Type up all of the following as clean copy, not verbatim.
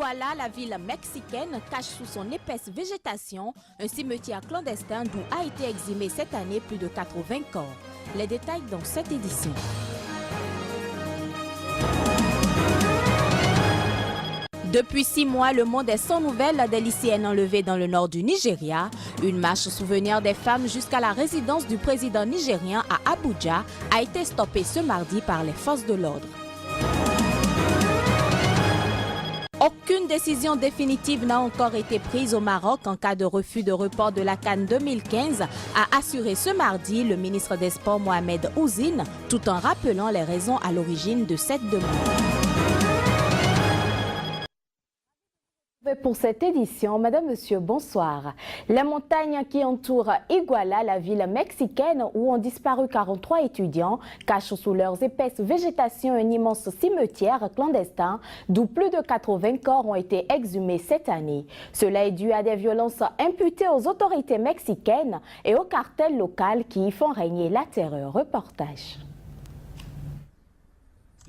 Iguala, la ville mexicaine, cache sous son épaisse végétation un cimetière clandestin d'où a été exhumé cette année plus de 80 corps. Les détails dans cette édition. Depuis 6 mois, le monde est sans nouvelles des lycéennes enlevées dans le nord du Nigeria. Une marche souvenir des femmes jusqu'à la résidence du président nigérien à Abuja a été stoppée ce mardi par les forces de l'ordre. Aucune décision définitive n'a encore été prise au Maroc en cas de refus de report de la CAN 2015, a assuré ce mardi le ministre des Sports Mohamed Ouzine, tout en rappelant les raisons à l'origine de cette demande. Pour cette édition, Madame, Monsieur, bonsoir. Les montagnes qui entourent Iguala, la ville mexicaine où ont disparu 43 étudiants, cachent sous leurs épaisses végétations un immense cimetière clandestin d'où plus de 80 corps ont été exhumés cette année. Cela est dû à des violences imputées aux autorités mexicaines et aux cartels locaux qui y font régner la terreur. Reportage.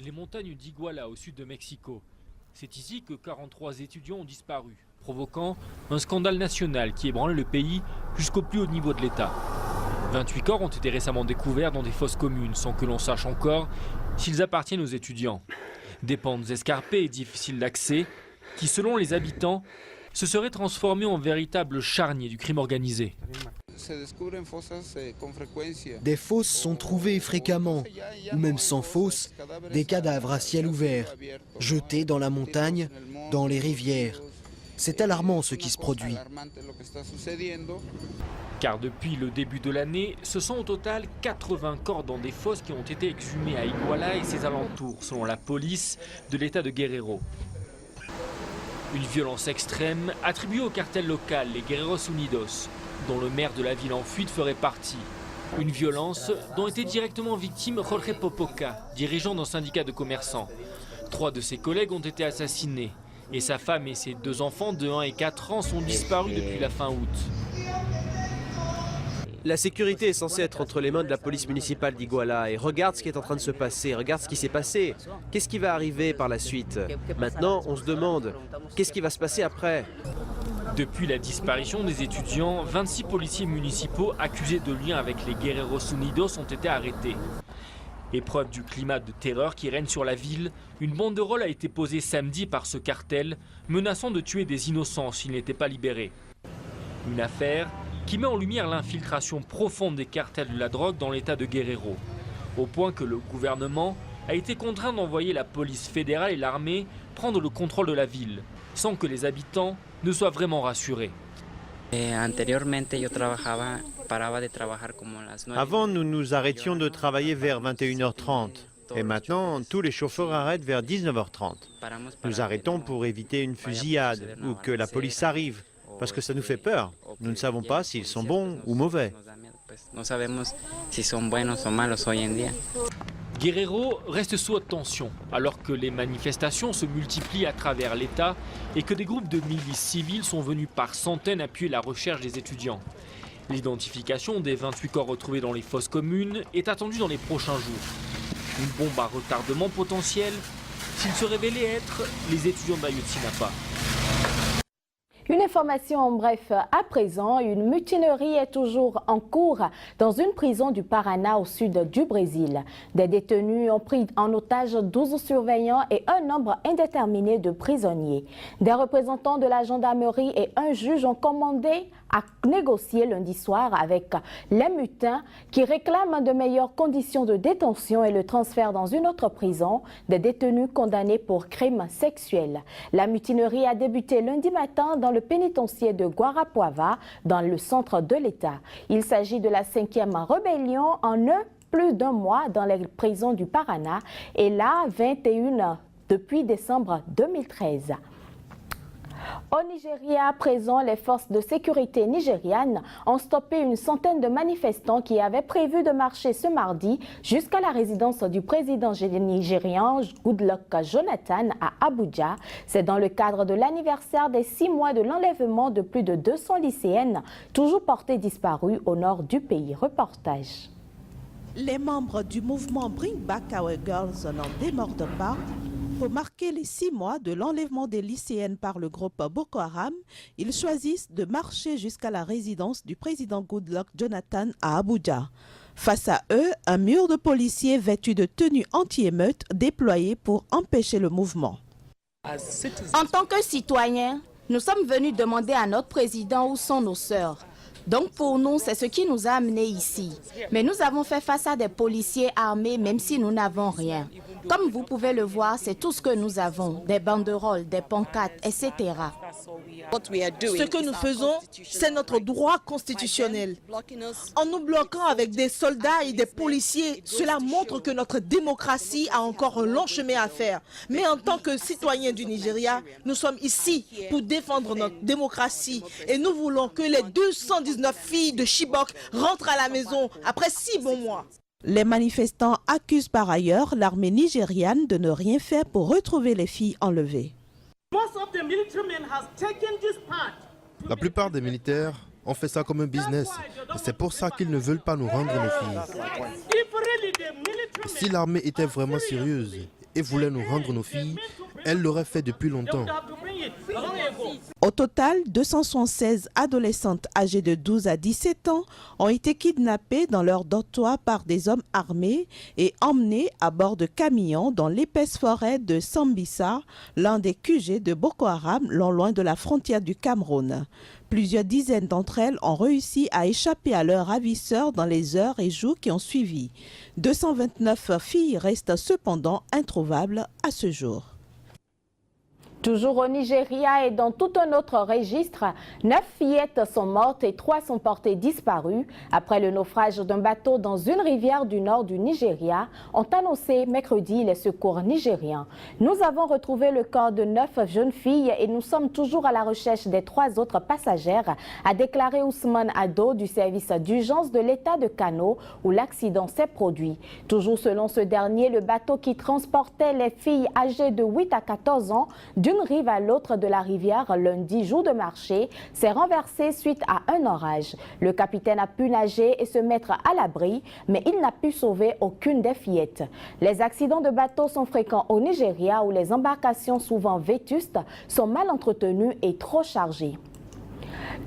Les montagnes d'Iguala au sud de Mexico. C'est ici que 43 étudiants ont disparu, provoquant un scandale national qui ébranle le pays jusqu'au plus haut niveau de l'État. 28 corps ont été récemment découverts dans des fosses communes sans que l'on sache encore s'ils appartiennent aux étudiants. Des pentes escarpées et difficiles d'accès qui, selon les habitants, se seraient transformées en véritables charniers du crime organisé. Des fosses sont trouvées fréquemment, ou même sans fosse, des cadavres à ciel ouvert, jetés dans la montagne, dans les rivières. C'est alarmant ce qui se produit. Car depuis le début de l'année, ce sont au total 80 corps dans des fosses qui ont été exhumés à Iguala et ses alentours, selon la police de l'État de Guerrero. Une violence extrême attribuée au cartel local, les Guerreros Unidos, dont le maire de la ville en fuite ferait partie. Une violence dont était directement victime Jorge Popoca, dirigeant d'un syndicat de commerçants. 3 de ses collègues ont été assassinés et sa femme et ses 2 enfants de 1 et 4 ans sont disparus depuis la fin août. La sécurité est censée être entre les mains de la police municipale d'Iguala et regarde ce qui est en train de se passer, regarde ce qui s'est passé. Qu'est-ce qui va arriver par la suite? Maintenant, on se demande, qu'est-ce qui va se passer après? Depuis la disparition des étudiants, 26 policiers municipaux accusés de lien avec les Guerreros Unidos ont été arrêtés. Épreuve du climat de terreur qui règne sur la ville, une banderole a été posée samedi par ce cartel, menaçant de tuer des innocents s'ils n'étaient pas libérés. Une affaire qui met en lumière l'infiltration profonde des cartels de la drogue dans l'état de Guerrero, au point que le gouvernement a été contraint d'envoyer la police fédérale et l'armée prendre le contrôle de la ville, sans que les habitants ne soient vraiment rassurés. Avant, nous nous arrêtions de travailler vers 21h30. Et maintenant, tous les chauffeurs arrêtent vers 19h30. Nous arrêtons pour éviter une fusillade ou que la police arrive, parce que ça nous fait peur. Nous ne savons pas s'ils sont bons ou mauvais. Guerrero reste sous haute tension, alors que les manifestations se multiplient à travers l'État et que des groupes de milices civiles sont venus par centaines appuyer la recherche des étudiants. L'identification des 28 corps retrouvés dans les fosses communes est attendue dans les prochains jours. Une bombe à retardement potentiel s'il se révélait être les étudiants d'Ayotzinapa. Une information en bref à présent, une mutinerie est toujours en cours dans une prison du Paraná au sud du Brésil. Des détenus ont pris en otage 12 surveillants et un nombre indéterminé de prisonniers. Des représentants de la gendarmerie et un juge ont commandé à négocier lundi soir avec les mutins qui réclament de meilleures conditions de détention et le transfert dans une autre prison des détenus condamnés pour crimes sexuels. La mutinerie a débuté lundi matin dans le pénitencier de Guarapuava, dans le centre de l'État. Il s'agit de la 5e rébellion en plus d'un mois dans les prisons du Paraná et la 21 depuis décembre 2013. Au Nigeria, à présent, les forces de sécurité nigérianes ont stoppé une centaine de manifestants qui avaient prévu de marcher ce mardi jusqu'à la résidence du président nigérian Goodluck Jonathan à Abuja. C'est dans le cadre de l'anniversaire des 6 mois de l'enlèvement de plus de 200 lycéennes, toujours portées disparues au nord du pays. Reportage. Les membres du mouvement Bring Back Our Girls n'en démordent pas. Pour marquer les 6 mois de l'enlèvement des lycéennes par le groupe Boko Haram, ils choisissent de marcher jusqu'à la résidence du président Goodluck Jonathan à Abuja. Face à eux, un mur de policiers vêtus de tenues anti-émeutes déployés pour empêcher le mouvement. En tant que citoyens, nous sommes venus demander à notre président où sont nos sœurs. Donc pour nous, c'est ce qui nous a amenés ici. Mais nous avons fait face à des policiers armés même si nous n'avons rien. Comme vous pouvez le voir, c'est tout ce que nous avons, des banderoles, des pancartes, etc. Ce que nous faisons, c'est notre droit constitutionnel. En nous bloquant avec des soldats et des policiers, cela montre que notre démocratie a encore un long chemin à faire. Mais en tant que citoyens du Nigeria, nous sommes ici pour défendre notre démocratie. Et nous voulons que les 219 filles de Chibok rentrent à la maison après 6 bons mois. Les manifestants accusent par ailleurs l'armée nigériane de ne rien faire pour retrouver les filles enlevées. La plupart des militaires ont fait ça comme un business. Et c'est pour ça qu'ils ne veulent pas nous rendre nos filles. Si l'armée était vraiment sérieuse et voulait nous rendre nos filles, elle l'aurait fait depuis longtemps. Au total, 276 adolescentes âgées de 12 à 17 ans ont été kidnappées dans leur dortoir par des hommes armés et emmenées à bord de camions dans l'épaisse forêt de Sambisa, l'un des QG de Boko Haram, non loin de la frontière du Cameroun. Plusieurs dizaines d'entre elles ont réussi à échapper à leurs ravisseurs dans les heures et jours qui ont suivi. 229 filles restent cependant introuvables à ce jour. Toujours au Nigeria et dans tout un autre registre, 9 fillettes sont mortes et 3 sont portées disparues après le naufrage d'un bateau dans une rivière du nord du Nigeria, ont annoncé mercredi les secours nigériens. Nous avons retrouvé le corps de 9 jeunes filles et nous sommes toujours à la recherche des 3 autres passagères, a déclaré Ousmane Ado du service d'urgence de l'État de Kano où l'accident s'est produit. Toujours selon ce dernier, le bateau qui transportait les filles âgées de 8 à 14 ans d'une rive à l'autre de la rivière lundi, jour de marché, s'est renversé suite à un orage. Le capitaine a pu nager et se mettre à l'abri, mais il n'a pu sauver aucune des fillettes. Les accidents de bateaux sont fréquents au Nigeria où les embarcations souvent vétustes sont mal entretenues et trop chargées.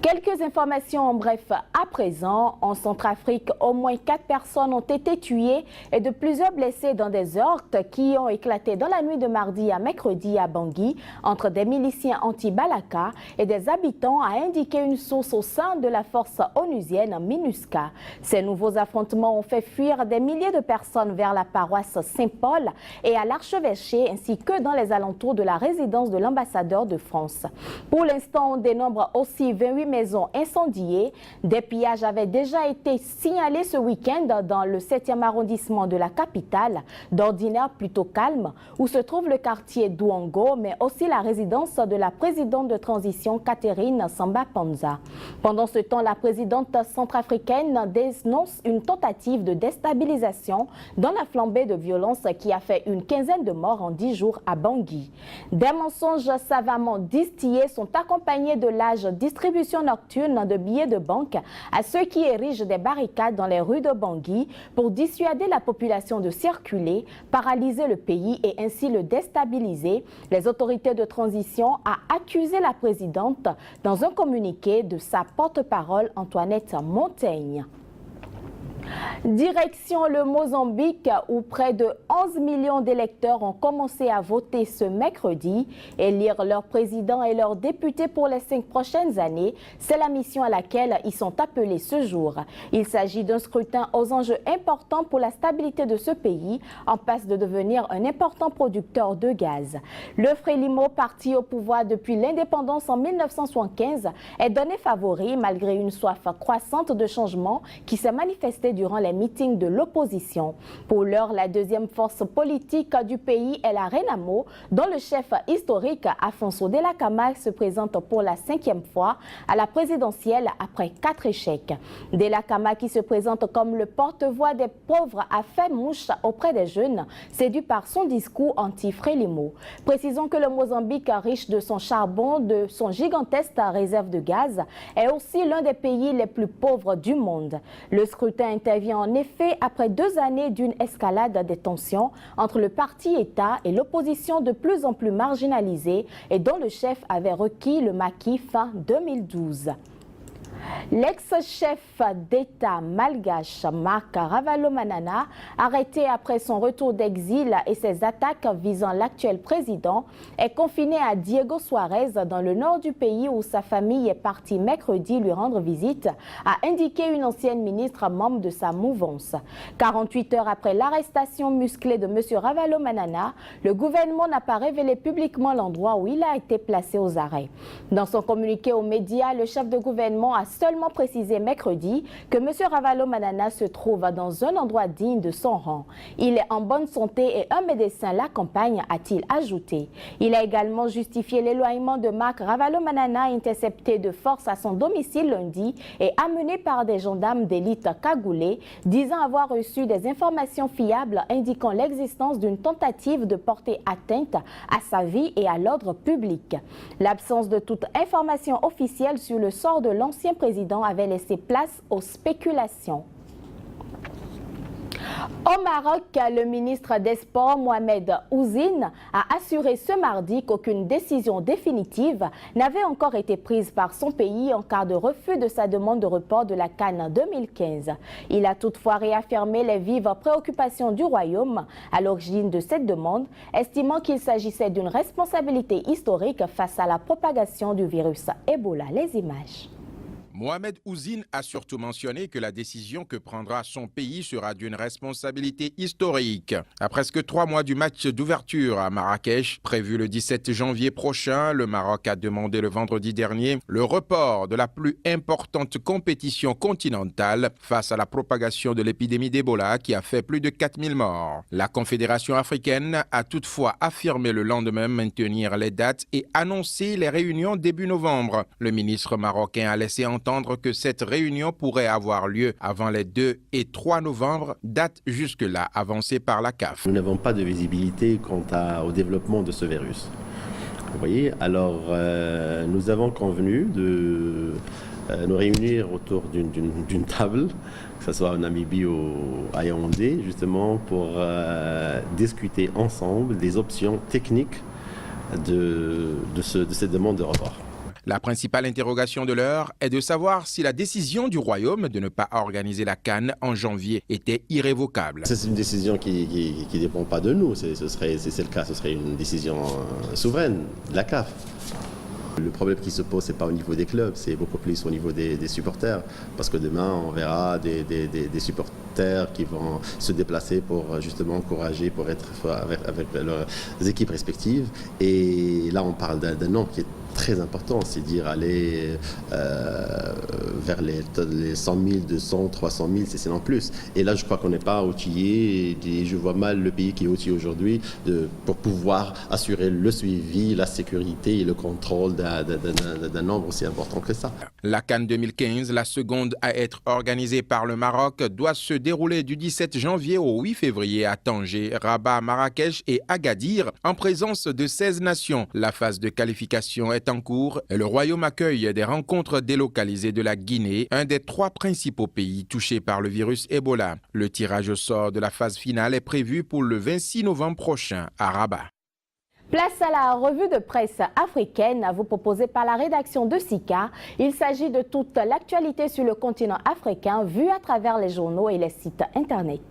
Quelques informations en bref à présent. En Centrafrique, au moins 4 personnes ont été tuées et de plusieurs blessés dans des heurts qui ont éclaté dans la nuit de mardi à mercredi à Bangui entre des miliciens anti-Balaka et des habitants, a indiqué une source au sein de la force onusienne MINUSCA. Ces nouveaux affrontements ont fait fuir des milliers de personnes vers la paroisse Saint-Paul et à l'archevêché ainsi que dans les alentours de la résidence de l'ambassadeur de France. Pour l'instant, on dénombre aussi 28 maisons incendiées. Des pillages avaient déjà été signalés ce week-end dans le 7e arrondissement de la capitale, d'ordinaire plutôt calme, où se trouve le quartier Douango, mais aussi la résidence de la présidente de transition Catherine Samba Panza. Pendant ce temps, la présidente centrafricaine dénonce une tentative de déstabilisation dans la flambée de violence qui a fait une quinzaine de morts en 10 jours à Bangui. Des mensonges savamment distillés sont accompagnés de l'âge distribution nocturne de billets de banque à ceux qui érigent des barricades dans les rues de Bangui pour dissuader la population de circuler, paralyser le pays et ainsi le déstabiliser. Les autorités de transition ont accusé la présidente dans un communiqué de sa porte-parole Antoinette Montaigne. Direction le Mozambique où près de 11 millions d'électeurs ont commencé à voter ce mercredi. Élire leur président et leurs députés pour les 5 prochaines années, c'est la mission à laquelle ils sont appelés ce jour. Il s'agit d'un scrutin aux enjeux importants pour la stabilité de ce pays, en passe de devenir un important producteur de gaz. Le Frélimo, parti au pouvoir depuis l'indépendance en 1975, est donné favori malgré une soif croissante de changement qui s'est manifestée durant les meetings de l'opposition. Pour l'heure, la deuxième force politique du pays est la Renamo, dont le chef historique Afonso Dhlakama se présente pour la 5e fois à la présidentielle après 4 échecs. Dhlakama, qui se présente comme le porte-voix des pauvres, a fait mouche auprès des jeunes, séduits par son discours anti-Frélimo. Précisons que le Mozambique, riche de son charbon, de son gigantesque réserve de gaz, est aussi l'un des pays les plus pauvres du monde. Le scrutin intervient intervient en effet après 2 années d'une escalade des tensions entre le parti État et l'opposition de plus en plus marginalisée et dont le chef avait requis le maquis fin 2012. L'ex-chef d'État malgache Marc Ravalomanana, arrêté après son retour d'exil et ses attaques visant l'actuel président, est confiné à Diego Suarez dans le nord du pays où sa famille est partie mercredi lui rendre visite, a indiqué une ancienne ministre membre de sa mouvance. 48 heures après l'arrestation musclée de M. Ravalomanana, le gouvernement n'a pas révélé publiquement l'endroit où il a été placé aux arrêts. Dans son communiqué aux médias, le chef de gouvernement a seulement précisé mercredi que M. Ravalomanana se trouve dans un endroit digne de son rang. Il est en bonne santé et un médecin l'accompagne, a-t-il ajouté. Il a également justifié l'éloignement de Marc Ravalomanana intercepté de force à son domicile lundi et amené par des gendarmes d'élite cagoulés, disant avoir reçu des informations fiables indiquant l'existence d'une tentative de porter atteinte à sa vie et à l'ordre public. L'absence de toute information officielle sur le sort de l'ancien président avait laissé place aux spéculations. Au Maroc, le ministre des Sports, Mohamed Ouzine, a assuré ce mardi qu'aucune décision définitive n'avait encore été prise par son pays en cas de refus de sa demande de report de la CAN 2015. Il a toutefois réaffirmé les vives préoccupations du Royaume à l'origine de cette demande, estimant qu'il s'agissait d'une responsabilité historique face à la propagation du virus Ebola. Les images. Mohamed Ouzine a surtout mentionné que la décision que prendra son pays sera d'une responsabilité historique. À presque 3 mois du match d'ouverture à Marrakech, prévu le 17 janvier prochain, le Maroc a demandé le vendredi dernier le report de la plus importante compétition continentale face à la propagation de l'épidémie d'Ebola qui a fait plus de 4000 morts. La Confédération africaine a toutefois affirmé le lendemain maintenir les dates et annoncer les réunions début novembre. Le ministre marocain a laissé entendre que cette réunion pourrait avoir lieu avant les 2 et 3 novembre, date jusque-là avancée par la CAF. Nous n'avons pas de visibilité quant au développement de ce virus. Vous voyez, alors nous avons convenu de nous réunir autour d'une table, que ce soit en Namibie ou à Yaoundé, justement pour discuter ensemble des options techniques de cette demande de report. La principale interrogation de l'heure est de savoir si la décision du Royaume de ne pas organiser la CAN en janvier était irrévocable. C'est une décision qui ne dépend pas de nous, si c'est le cas, ce serait une décision souveraine de la CAF. Le problème qui se pose, ce n'est pas au niveau des clubs, c'est beaucoup plus au niveau des supporters. Parce que demain, on verra des supporters qui vont se déplacer pour justement encourager, pour être avec leurs équipes respectives. Et là, on parle d'un nombre qui est très important, c'est dire aller vers les 100 000, 200, 300 000, c'est non plus. Et là, je crois qu'on n'est pas outillé, et je vois mal le pays qui est outillé aujourd'hui pour pouvoir assurer le suivi, la sécurité et le contrôle d'un nombre aussi important que ça. La CAN 2015, la seconde à être organisée par le Maroc, doit se dérouler du 17 janvier au 8 février à Tanger, Rabat, Marrakech et Agadir, en présence de 16 nations. La phase de qualification est en cours et le Royaume accueille des rencontres délocalisées de la Guinée, un des 3 principaux pays touchés par le virus Ebola. Le tirage au sort de la phase finale est prévu pour le 26 novembre prochain à Rabat. Place à la revue de presse africaine, à vous proposer par la rédaction de SICA. Il s'agit de toute l'actualité sur le continent africain vue à travers les journaux et les sites internet.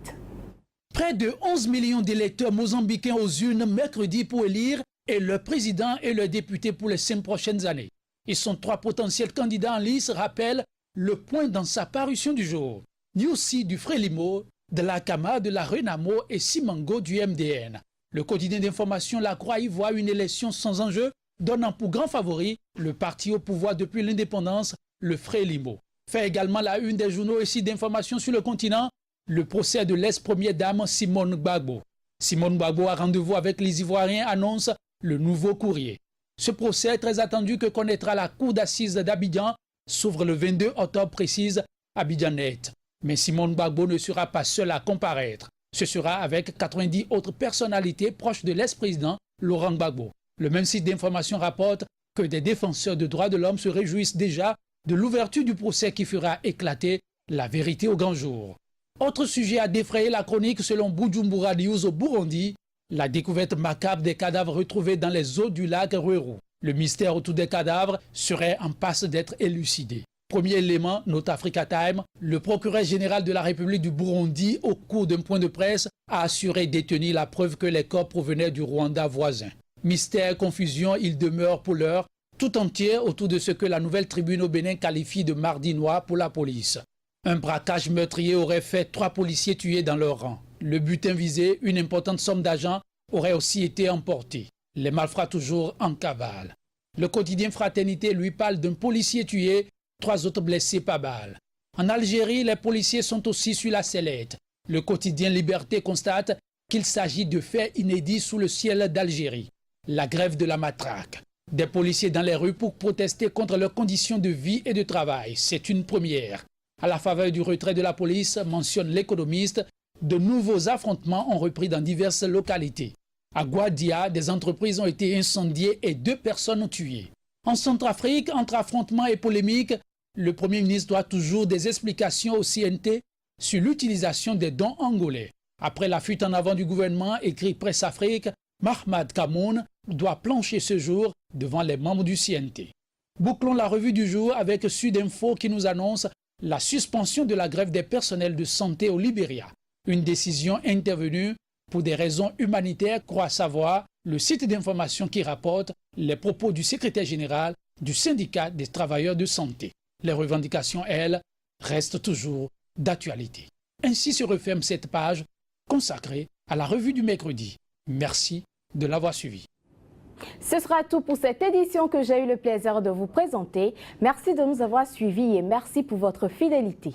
Près de 11 millions d'électeurs mozambicains aux urnes mercredi pour élire et le président et le député pour les 5 prochaines années. Ils sont 3 potentiels candidats en lice, rappelle le point dans sa parution du jour. Niussi du Frélimo, de la Kama, de la Renamo et Simango du MDN. Le quotidien d'information La Croix y voit une élection sans enjeu, donnant pour grand favori le parti au pouvoir depuis l'indépendance, le Frélimo. Fait également la une des journaux et sites d'information sur le continent, le procès de l'ex-première dame Simone Gbagbo. Simone Gbagbo a rendez-vous avec les Ivoiriens, annonce le Nouveau Courrier. Ce procès très attendu que connaîtra la cour d'assises d'Abidjan s'ouvre le 22 octobre, précise Abidjanet. Mais Simone Gbagbo ne sera pas seule à comparaître. Ce sera avec 90 autres personnalités proches de l'ex-président Laurent Gbagbo. Le même site d'information rapporte que des défenseurs de droits de l'homme se réjouissent déjà de l'ouverture du procès qui fera éclater la vérité au grand jour. Autre sujet à défrayer la chronique selon Bujumbura News au Burundi, la découverte macabre des cadavres retrouvés dans les eaux du lac Rweru. Le mystère autour des cadavres serait en passe d'être élucidé. Premier élément, note Africa Time, le procureur général de la République du Burundi, au cours d'un point de presse, a assuré détenir la preuve que les corps provenaient du Rwanda voisin. Mystère, confusion, il demeure pour l'heure tout entier autour de ce que la Nouvelle Tribune au Bénin qualifie de mardi noir pour la police. Un braquage meurtrier aurait fait 3 policiers tués dans leur rang. Le butin visé, une importante somme d'argent, aurait aussi été emportée. Les malfrats toujours en cavale. Le quotidien Fraternité lui parle d'un policier tué, 3 autres blessés par balle. En Algérie, les policiers sont aussi sur la sellette. Le quotidien Liberté constate qu'il s'agit de faits inédits sous le ciel d'Algérie. La grève de la matraque. Des policiers dans les rues pour protester contre leurs conditions de vie et de travail. C'est une première. À la faveur du retrait de la police, mentionne l'économiste, de nouveaux affrontements ont repris dans diverses localités. À Gouadia, des entreprises ont été incendiées et 2 personnes tuées. En Centrafrique, entre affrontements et polémiques, le Premier ministre doit toujours des explications au CNT sur l'utilisation des dons angolais. Après la fuite en avant du gouvernement, écrit Presse Afrique, Mahmad Kamoun doit plancher ce jour devant les membres du CNT. Bouclons la revue du jour avec Sudinfo qui nous annonce la suspension de la grève des personnels de santé au Libéria. Une décision intervenue pour des raisons humanitaires, croit savoir le site d'information qui rapporte les propos du secrétaire général du syndicat des travailleurs de santé. Les revendications, elles, restent toujours d'actualité. Ainsi se referme cette page consacrée à la revue du mercredi. Merci de l'avoir suivi. Ce sera tout pour cette édition que j'ai eu le plaisir de vous présenter. Merci de nous avoir suivis et merci pour votre fidélité.